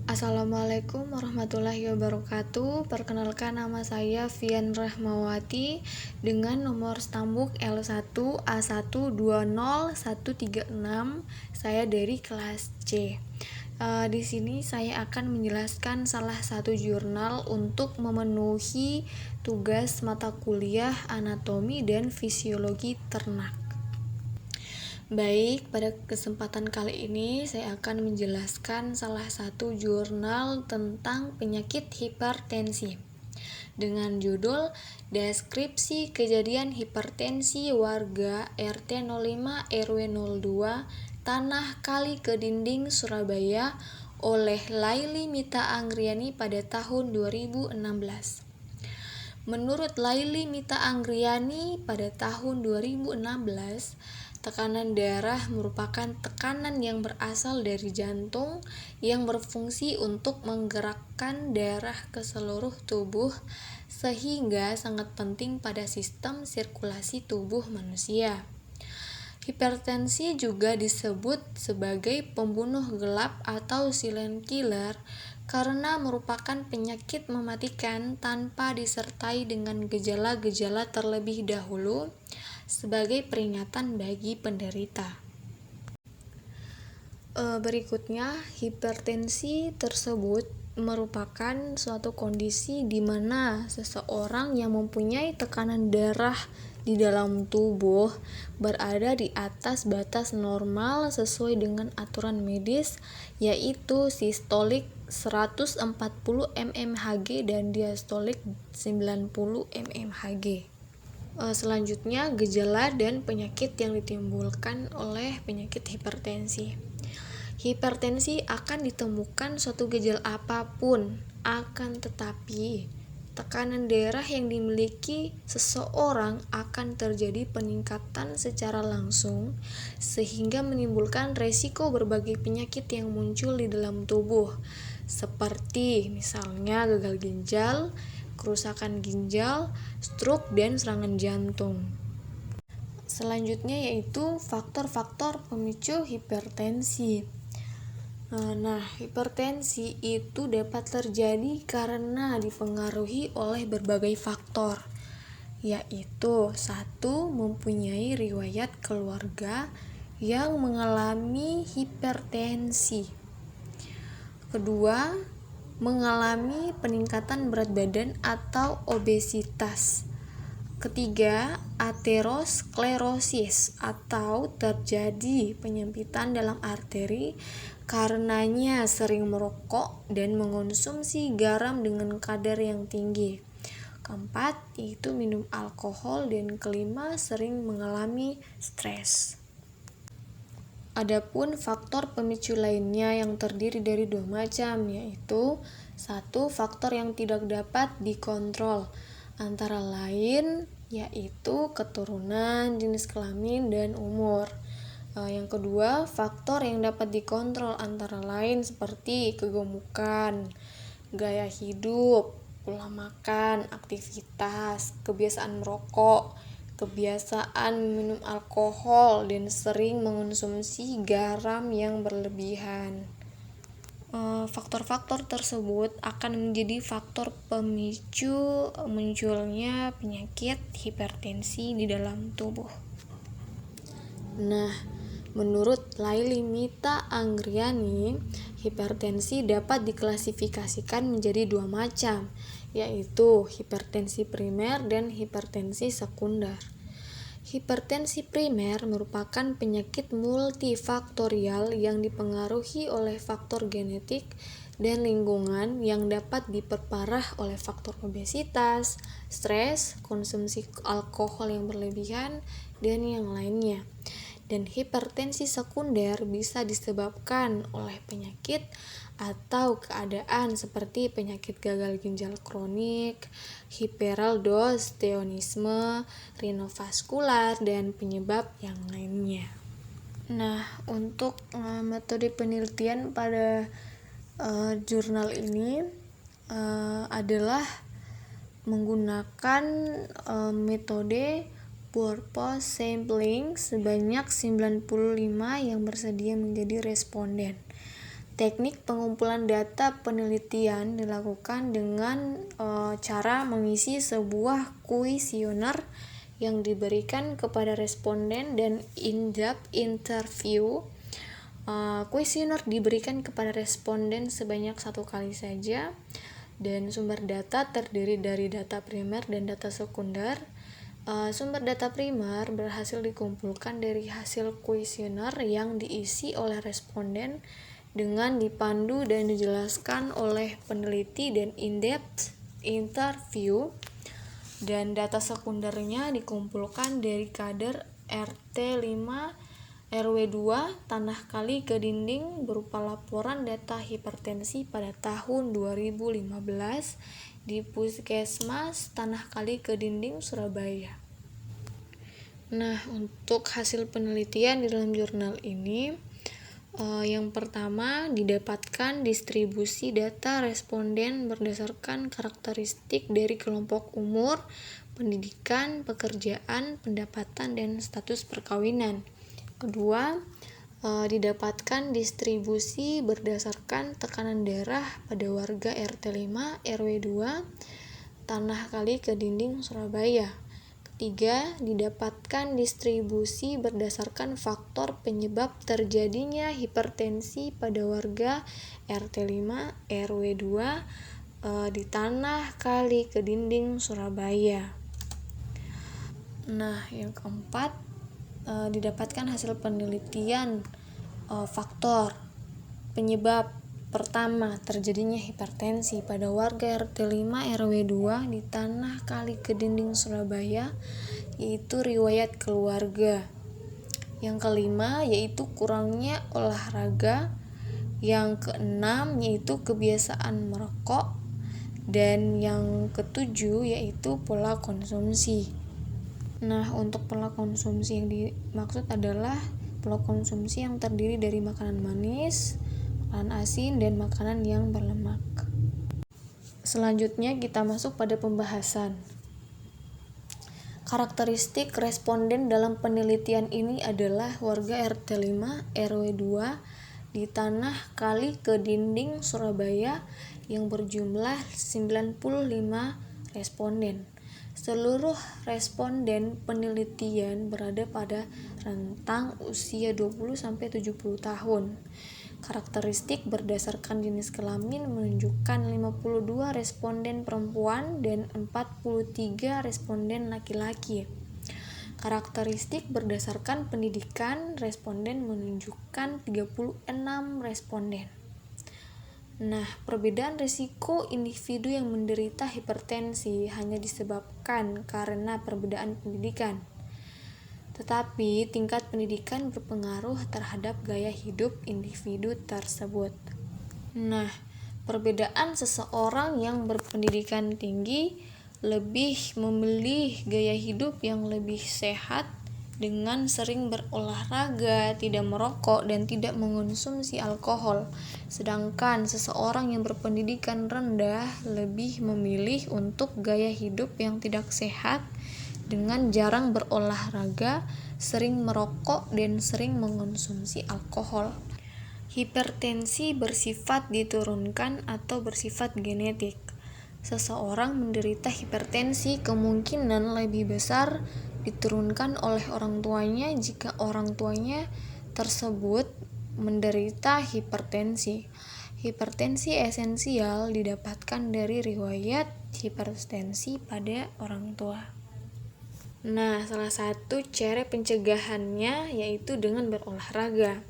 Assalamualaikum warahmatullahi wabarakatuh. Perkenalkan, nama saya Fian Rahmawati dengan nomor stambuk L1A120136. Saya dari kelas C. Di sini saya akan menjelaskan salah satu jurnal untuk memenuhi tugas mata kuliah anatomi dan fisiologi ternak. Baik, pada kesempatan kali ini saya akan menjelaskan salah satu jurnal tentang penyakit hipertensi dengan judul Deskripsi Kejadian Hipertensi Warga RT 05 RW 02 Tanah Kali Kedinding Surabaya oleh Laili Mita Anggriani pada tahun 2016. Menurut Laili Mita Anggriani pada tahun 2016, tekanan darah merupakan tekanan yang berasal dari jantung yang berfungsi untuk menggerakkan darah ke seluruh tubuh sehingga sangat penting pada sistem sirkulasi tubuh manusia. Hipertensi juga disebut sebagai pembunuh gelap atau silent killer karena merupakan penyakit mematikan tanpa disertai dengan gejala-gejala terlebih dahulu sebagai peringatan bagi penderita. Berikutnya, hipertensi tersebut merupakan suatu kondisi di mana seseorang yang mempunyai tekanan darah di dalam tubuh berada di atas batas normal sesuai dengan aturan medis, yaitu sistolik 140 mmHg dan diastolik 90 mmHg. Selanjutnya, gejala dan penyakit yang ditimbulkan oleh penyakit hipertensi. Hipertensi akan ditemukan suatu gejala apapun, akan tetapi tekanan darah yang dimiliki seseorang akan terjadi peningkatan secara langsung sehingga menimbulkan resiko berbagai penyakit yang muncul di dalam tubuh, seperti misalnya gagal ginjal, kerusakan ginjal, stroke, dan serangan jantung. Selanjutnya yaitu faktor-faktor pemicu hipertensi. Nah, hipertensi itu dapat terjadi karena dipengaruhi oleh berbagai faktor, yaitu 1. Mempunyai riwayat keluarga yang mengalami hipertensi. Kedua, mengalami peningkatan berat badan atau obesitas. Ketiga, aterosklerosis atau terjadi penyempitan dalam arteri karenanya sering merokok dan mengonsumsi garam dengan kadar yang tinggi. Keempat, yaitu minum alkohol, dan kelima, sering mengalami stres. Adapun faktor pemicu lainnya yang terdiri dari 2 macam, yaitu 1. Faktor yang tidak dapat dikontrol, antara lain yaitu keturunan, jenis kelamin, dan umur. Yang kedua, faktor yang dapat dikontrol antara lain seperti kegemukan, gaya hidup, pola makan, aktivitas, kebiasaan merokok, kebiasaan minum alkohol, dan sering mengonsumsi garam yang berlebihan. Faktor-faktor tersebut akan menjadi faktor pemicu munculnya penyakit hipertensi di dalam tubuh. Nah, menurut Laili Mita Anggriani, hipertensi dapat diklasifikasikan menjadi 2 macam, yaitu hipertensi primer dan hipertensi sekunder. Hipertensi primer merupakan penyakit multifaktorial yang dipengaruhi oleh faktor genetik dan lingkungan yang dapat diperparah oleh faktor obesitas, stres, konsumsi alkohol yang berlebihan, dan yang lainnya. Dan hipertensi sekunder bisa disebabkan oleh penyakit atau keadaan seperti penyakit gagal ginjal kronik, hiperaldosteronisme, renovaskular, dan penyebab yang lainnya. Nah, untuk metode penelitian pada jurnal ini adalah menggunakan metode purpose sampling sebanyak 95 yang bersedia menjadi responden. Teknik pengumpulan data penelitian dilakukan dengan cara mengisi sebuah kuesioner yang diberikan kepada responden dan in-depth interview. Kuesioner diberikan kepada responden sebanyak 1 kali saja, dan sumber data terdiri dari data primer dan data sekunder. Sumber data primer berhasil dikumpulkan dari hasil kuesioner yang diisi oleh responden dengan dipandu dan dijelaskan oleh peneliti dan in-depth interview, dan data sekundernya dikumpulkan dari kader RT5 RW2 tanah kali ke dinding berupa laporan data hipertensi pada tahun 2015 di Puskesmas Tanah Kali ke Dinding, Surabaya. Nah, untuk hasil penelitian di dalam jurnal ini, yang pertama, didapatkan distribusi data responden berdasarkan karakteristik dari kelompok umur, pendidikan, pekerjaan, pendapatan, dan status perkawinan. Kedua, didapatkan distribusi berdasarkan tekanan darah pada warga RT5 RW2 Tanah Kali ke Dinding, Surabaya. Ketiga, didapatkan distribusi berdasarkan faktor penyebab terjadinya hipertensi pada warga RT5 RW2 di Tanah Kali ke Dinding, Surabaya. Nah, yang keempat, didapatkan hasil penelitian faktor penyebab pertama terjadinya hipertensi pada warga RT5 RW2 di Tanah Kali ke Dinding, Surabaya, yaitu riwayat keluarga. Yang kelima yaitu kurangnya olahraga. Yang keenam yaitu kebiasaan merokok. Dan yang ketujuh yaitu pola konsumsi. Nah, untuk pola konsumsi yang dimaksud adalah pola konsumsi yang terdiri dari makanan manis, makanan asin, dan makanan yang berlemak. Selanjutnya kita masuk pada pembahasan. Karakteristik responden dalam penelitian ini adalah warga RT5 RW2 di Tanah Kali ke Dinding, Surabaya yang berjumlah 95 responden. Seluruh responden penelitian berada pada rentang usia 20-70 tahun. Karakteristik berdasarkan jenis kelamin menunjukkan 52 responden perempuan dan 43 responden laki-laki. Karakteristik berdasarkan pendidikan responden menunjukkan 36 responden. Nah, perbedaan risiko individu yang menderita hipertensi hanya disebabkan karena perbedaan pendidikan. Tetapi tingkat pendidikan berpengaruh terhadap gaya hidup individu tersebut. Nah, perbedaan seseorang yang berpendidikan tinggi lebih memilih gaya hidup yang lebih sehat dengan sering berolahraga, tidak merokok, dan tidak mengonsumsi alkohol. Sedangkan seseorang yang berpendidikan rendah lebih memilih untuk gaya hidup yang tidak sehat dengan jarang berolahraga, sering merokok, dan sering mengonsumsi alkohol. Hipertensi bersifat diturunkan atau bersifat genetik. Seseorang menderita hipertensi kemungkinan lebih besar diturunkan oleh orang tuanya jika orang tuanya tersebut menderita hipertensi. Hipertensi esensial didapatkan dari riwayat hipertensi pada orang tua. Nah, salah satu cara pencegahannya yaitu dengan berolahraga.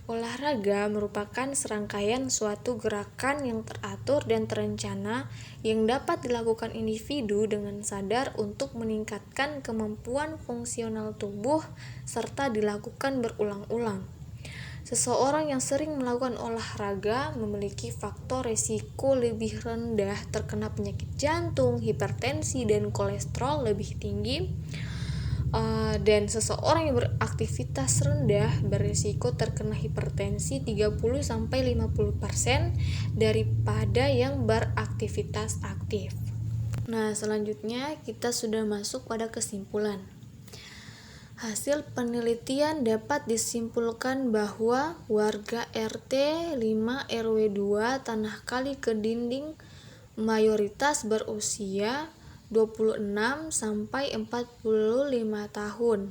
Olahraga merupakan serangkaian suatu gerakan yang teratur dan terencana yang dapat dilakukan individu dengan sadar untuk meningkatkan kemampuan fungsional tubuh serta dilakukan berulang-ulang. Seseorang yang sering melakukan olahraga memiliki faktor risiko lebih rendah terkena penyakit jantung, hipertensi, dan kolesterol lebih tinggi. Dan seseorang yang beraktivitas rendah berisiko terkena hipertensi 30-50% daripada yang beraktivitas aktif. Nah, selanjutnya kita sudah masuk pada kesimpulan. Hasil penelitian dapat disimpulkan bahwa warga RT 5 RW 2 Tanah Kali Kedinding mayoritas berusia 26 sampai 45 tahun.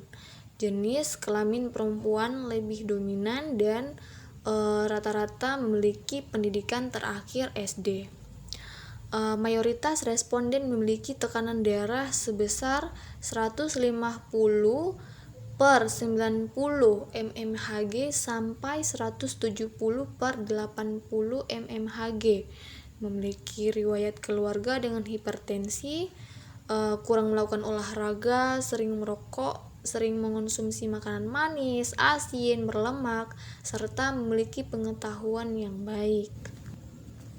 Jenis kelamin perempuan lebih dominan dan rata-rata memiliki pendidikan terakhir SD. Mayoritas responden memiliki tekanan darah sebesar 150 per 90 mmHg sampai 170 per 80 mmHg, memiliki riwayat keluarga dengan hipertensi, kurang melakukan olahraga, sering merokok, sering mengonsumsi makanan manis, asin, berlemak, serta memiliki pengetahuan yang baik.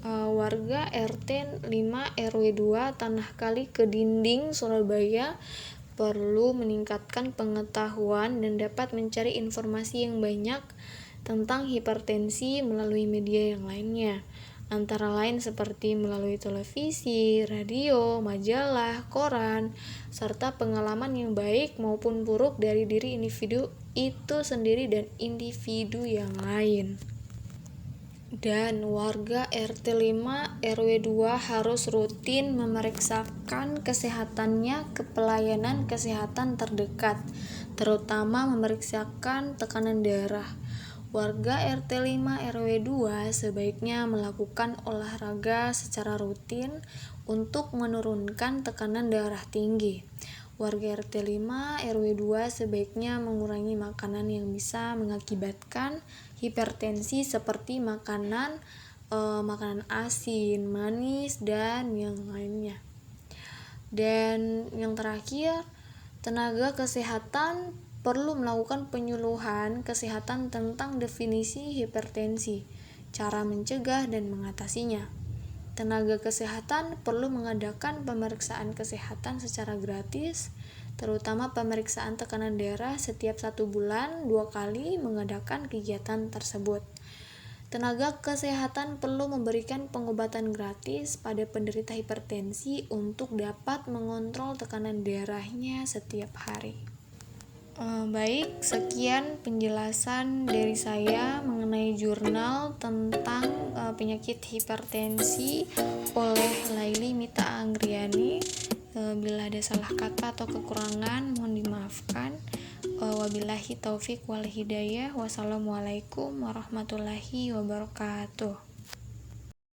Warga RT 5 RW 2 Tanah Kali Kedinding Surabaya perlu meningkatkan pengetahuan dan dapat mencari informasi yang banyak tentang hipertensi melalui media yang lainnya, antara lain seperti melalui televisi, radio, majalah, koran, serta pengalaman yang baik maupun buruk dari diri individu itu sendiri dan individu yang lain. Dan warga RT 5 RW 2 harus rutin memeriksakan kesehatannya ke pelayanan kesehatan terdekat, terutama memeriksakan tekanan darah. Warga RT 5 RW 2 sebaiknya melakukan olahraga secara rutin untuk menurunkan tekanan darah tinggi. Warga RT 5 RW 2 sebaiknya mengurangi makanan yang bisa mengakibatkan hipertensi seperti makanan asin, manis, dan yang lainnya. Dan yang terakhir, tenaga kesehatan perlu melakukan penyuluhan kesehatan tentang definisi hipertensi, cara mencegah dan mengatasinya. Tenaga kesehatan perlu mengadakan pemeriksaan kesehatan secara gratis, terutama pemeriksaan tekanan darah setiap 1 bulan 2 kali mengadakan kegiatan tersebut. Tenaga kesehatan perlu memberikan pengobatan gratis pada penderita hipertensi untuk dapat mengontrol tekanan darahnya setiap hari. Baik, sekian penjelasan dari saya mengenai jurnal tentang penyakit hipertensi oleh Laili Mita Anggriani. Bila ada salah kata atau kekurangan mohon dimaafkan. Wabillahi taufik wal hidayah. Wassalamualaikum warahmatullahi wabarakatuh.